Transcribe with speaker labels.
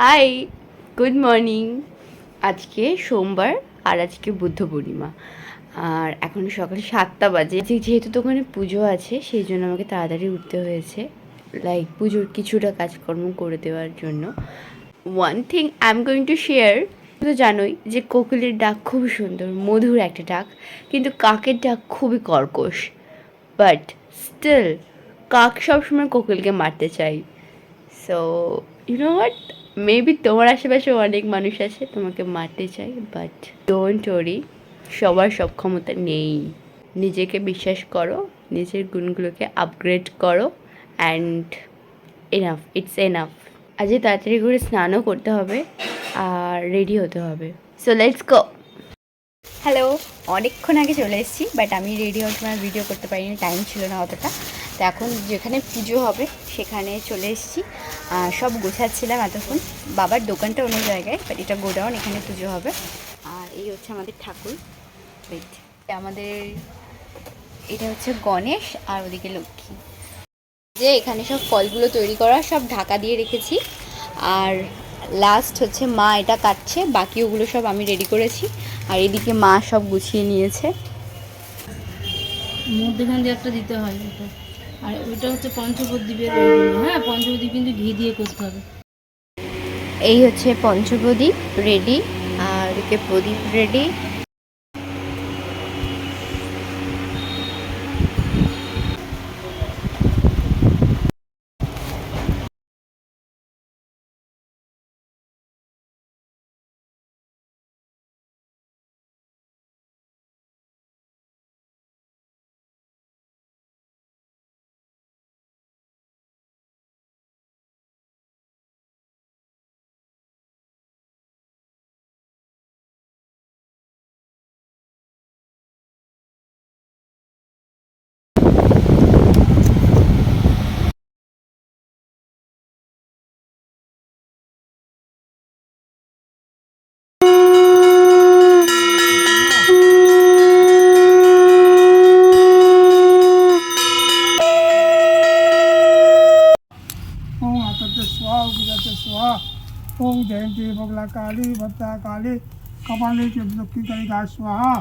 Speaker 1: High, good morning. আজকে সোমবার আর আজকে বুদ্ধ পূর্ণিমা। আর এখন সকাল 7টা বাজে। যেহেতু দোকানে পুজো আছে সেই জন্য আমাকে তাড়াতাড়ি উঠতে হয়েছে, লাইক পুজোর কিছুটা কাজকর্ম করে দেওয়ার জন্য। One thing I am going to share. তো জানোই যে কোকিলের ডাক খুব সুন্দর, মধুর একটা ডাক, কিন্তু কাকের ডাক খুবই কর্কশ। বাট স্টিল কাক সবসময় কোকিলকে মারতে চাই। So you know what, maybe তোমার আশেপাশে অনেক মানুষ আছে তোমাকে মারতে চাই, বাট ডোন্ট ওয়ারি, সবার সব ক্ষমতা নেই। নিজেকে বিশ্বাস করো, নিজের গুণগুলোকে আপগ্রেড করো, অ্যান্ড এনাফ, ইটস এনাফ। আজকে তাড়াতাড়ি করে স্নানও করতে হবে আর রেডি হতে হবে। So let's go. হ্যালো, অনেকক্ষণ আগে চলে এসেছি, বাট আমি রেডি হওয়ার সময় ভিডিও করতে পারিনি, টাইম ছিল না অতটা। তো এখন যেখানে পুজো হবে সেখানে চলে এসেছি। সব গোছাচ্ছিলাম এতক্ষণ। বাবার দোকানটা অন্য জায়গায়, বাট এটা গোডাউন, এখানে পুজো হবে। আর এই হচ্ছে আমাদের ঠাকুর। ওয়েট, আমাদের এটা হচ্ছে গণেশ আর ওদিকে লক্ষ্মী। যে এখানে সব ফলগুলো তৈরি করা, সব ঢাকা দিয়ে রেখেছি। আর লাস্ট হচ্ছে মা এটা কাটছে, বাকি ওগুলো সব আমি রেডি করেছি। আর এদিকে মা সব গুছিয়ে নিয়েছে।
Speaker 2: মধ্যখান দিয়ে একটা দিতে হয় ওটা। আর ওইটা হচ্ছে পঞ্চপ্রদীপের ওইগুলো। হ্যাঁ, পঞ্চপ্রদীপ কিন্তু ঘি দিয়ে করতে হবে।
Speaker 1: এই হচ্ছে পঞ্চপ্রদীপ রেডি, আর এদিকে প্রদীপ রেডি।
Speaker 3: ओम आतते स्वाहा उगते स्वाहा ओम जयंती बगला काली भद्रा काली कपाली की दुखी करी स्वाहा